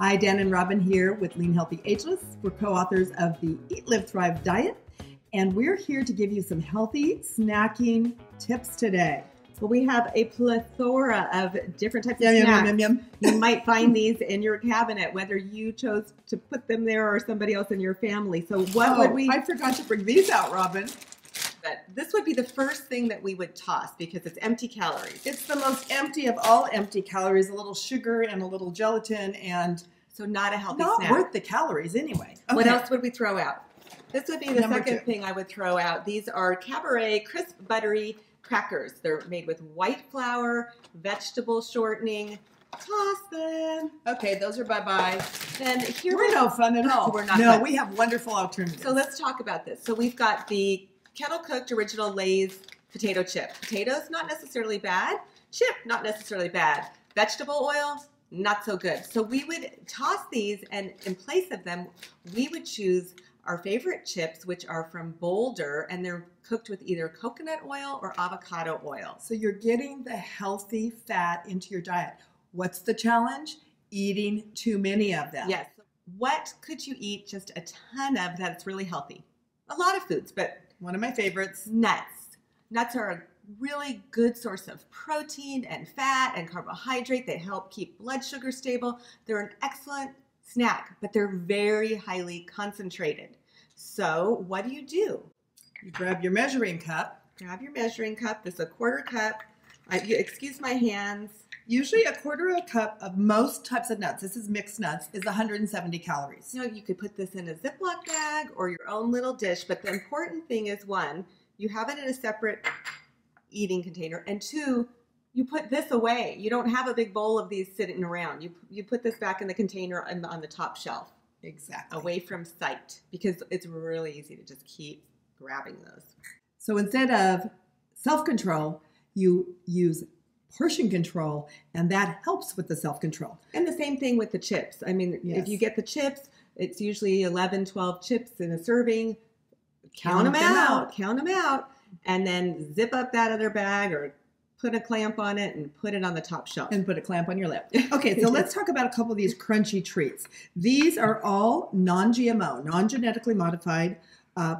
Hi, Dan and Robin here with Lean Healthy Ageless. We're co-authors of the Eat, Live, Thrive diet, and we're here to give you some healthy snacking tips today. Well, we have a plethora of different types of snacks. You might find these in your cabinet, whether you chose to put them there or somebody else in your family. So what would we... I forgot to bring these out, Robin. But this would be the first thing that we would toss because it's empty calories. It's the most empty of all empty calories, a little sugar and a little gelatin, and so not a healthy not snack. Not worth the calories anyway. Okay. What else would we throw out? This would be the Number second 2 thing I would throw out. These are Cabaret crisp buttery crackers. They're made with white flour, vegetable shortening. Toss them. Okay, those are bye-bye. Then here we're no fun at all. We're not No, fun. we have wonderful alternatives. So let's talk about this. So we've got the kettle-cooked original Lay's potato chip. Potatoes, not necessarily bad. Chip, not necessarily bad. Vegetable oil, not so good. So we would toss these, and in place of them, we would choose our favorite chips, which are from Boulder, and they're cooked with either coconut oil or avocado oil. So you're getting the healthy fat into your diet. What's the challenge? Eating too many of them. Yes. What could you eat just a ton of that's really healthy? A lot of foods, but one of my favorites. Nuts. Nuts are a really good source of protein and fat and carbohydrate. They help keep blood sugar stable. They're an excellent snack, but they're very highly concentrated. So what do? You grab your measuring cup. Grab your measuring cup. This is a quarter cup. Excuse my hands. Usually a quarter of a cup of most types of nuts, this is mixed nuts, is 170 calories. You know, you could put this in a Ziploc bag or your own little dish, but the important thing is, one, you have it in a separate eating container, and two, you put this away. You don't have a big bowl of these sitting around. You put this back in the container on the top shelf. Exactly. Away from sight, because it's really easy to just keep grabbing those. So instead of self-control, you use portion control, and that helps with the self-control. And the same thing with the chips. I mean, yes. If you get the chips, it's usually 11, 12 chips in a serving. Count them out, and then zip up that other bag or put a clamp on it and put it on the top shelf. And put a clamp on your lip. Okay, so let's talk about a couple of these crunchy treats. These are all non-GMO, non-genetically modified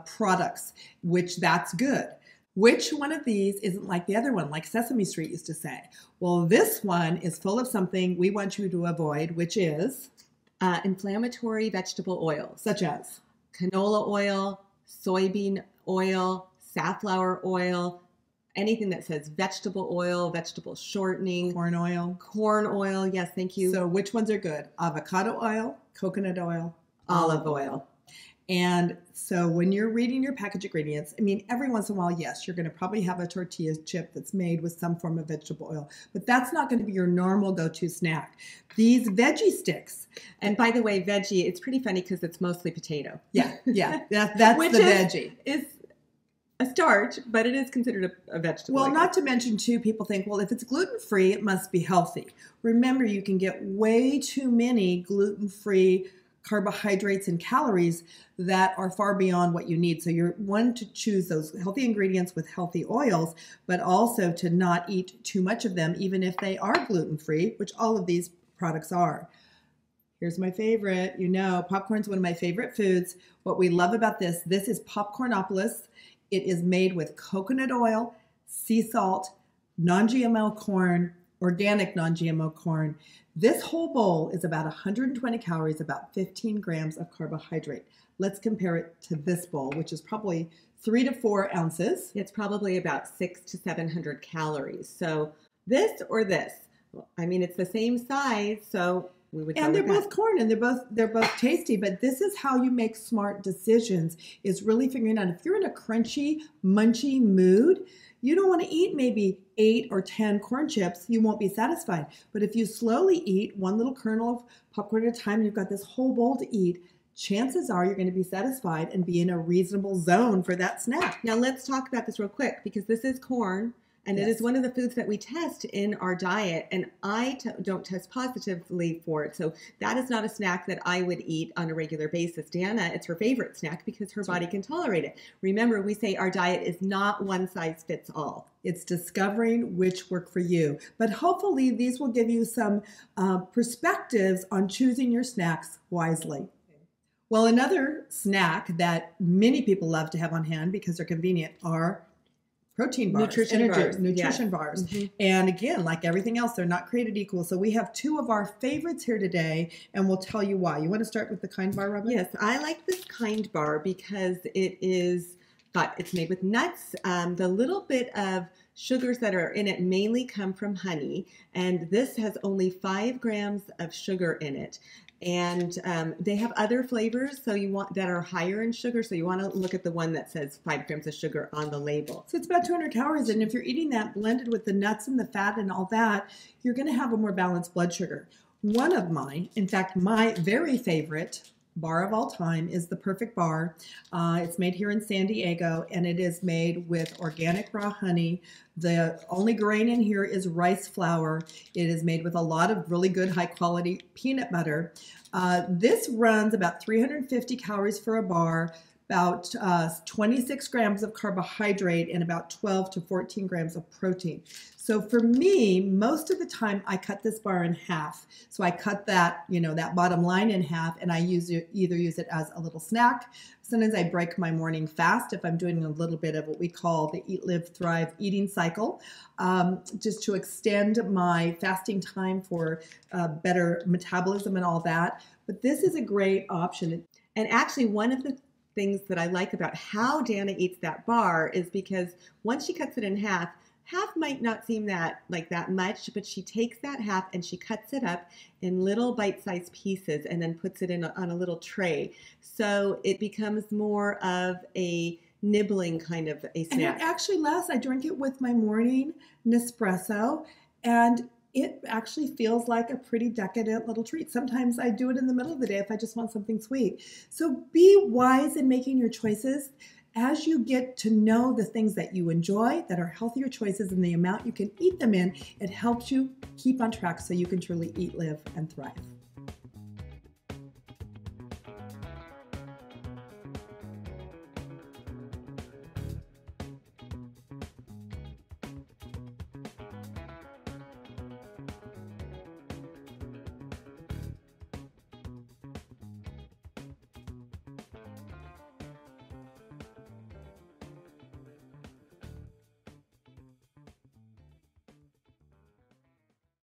products, which that's good. Which one of these isn't like the other one, like Sesame Street used to say? Well, this one is full of something we want you to avoid, which is inflammatory vegetable oils. Such as? Canola oil, soybean oil, safflower oil, anything that says vegetable oil, vegetable shortening. Corn oil. Corn oil, yes, thank you. So which ones are good? Avocado oil, coconut oil, olive oil. And so when you're reading your package ingredients, I mean, every once in a while, yes, you're going to probably have a tortilla chip that's made with some form of vegetable oil, but that's not going to be your normal go-to snack. These veggie sticks. And by the way, veggie, it's pretty funny because it's mostly potato. Yeah, that's the veggie. It's a starch, but it is considered a vegetable. Well, not to mention, too, people think, well, if it's gluten-free, it must be healthy. Remember, you can get way too many gluten-free carbohydrates and calories that are far beyond what you need. So you're one to choose those healthy ingredients with healthy oils, but also to not eat too much of them, even if they are gluten-free, which all of these products are. Here's my favorite. You know, popcorn's one of my favorite foods. What we love about this is Popcornopolis. It is made with coconut oil, sea salt, non-GMO corn, organic non-GMO corn. This whole bowl is about 120 calories, about 15 grams of carbohydrate. Let's compare it to this bowl, which is probably 3 to 4 ounces. It's probably about 600 to 700 calories. So this or this, I mean, it's the same size, so we would. And they're both corn, and they're both tasty. But this is how you make smart decisions: is really figuring out if you're in a crunchy, munchy mood. You don't want to eat maybe 8 or 10 corn chips. You won't be satisfied. But if you slowly eat one little kernel of popcorn at a time, you've got this whole bowl to eat, chances are you're going to be satisfied and be in a reasonable zone for that snack. Now let's talk about this real quick, because this is corn. And it Yes. is one of the foods that we test in our diet, and I don't test positively for it. So that is not a snack that I would eat on a regular basis. Dana, it's her favorite snack because her body can tolerate it. Remember, we say our diet is not one size fits all. It's discovering which work for you. But hopefully these will give you some perspectives on choosing your snacks wisely. Well, another snack that many people love to have on hand because they're convenient are protein bars, Nutrition bars. Mm-hmm. And again, like everything else, they're not created equal. So we have two of our favorites here today, and we'll tell you why. You want to start with the Kind bar, Robin? Yes, I like this Kind bar because it's made with nuts. The little bit of sugars that are in it mainly come from honey, and this has only 5 grams of sugar in it. And they have other flavors that are higher in sugar, so you want to look at the one that says 5 grams of sugar on the label. So it's about 200 calories, and if you're eating that blended with the nuts and the fat and all that, you're going to have a more balanced blood sugar. One of mine, in fact, my very favorite bar of all time is the Perfect Bar. It's made here in San Diego, and it is made with organic raw honey. The only grain in here is rice flour. It is made with a lot of really good high quality peanut butter. This runs about 350 calories for a bar, about 26 grams of carbohydrate, and about 12 to 14 grams of protein. So for me, most of the time I cut this bar in half. So I cut that, that bottom line in half, and I either use it as a little snack. Sometimes I break my morning fast if I'm doing a little bit of what we call the Eat, Live, Thrive eating cycle, just to extend my fasting time for better metabolism and all that. But this is a great option. And actually, one of the things that I like about how Dana eats that bar is because once she cuts it in half might not seem that much, but she takes that half and she cuts it up in little bite-sized pieces and then puts it on a little tray. So it becomes more of a nibbling kind of a snack. And it actually lasts. I drink it with my morning Nespresso, and it actually feels like a pretty decadent little treat. Sometimes I do it in the middle of the day if I just want something sweet. So be wise in making your choices. As you get to know the things that you enjoy, that are healthier choices, and the amount you can eat them in, it helps you keep on track so you can truly eat, live, and thrive.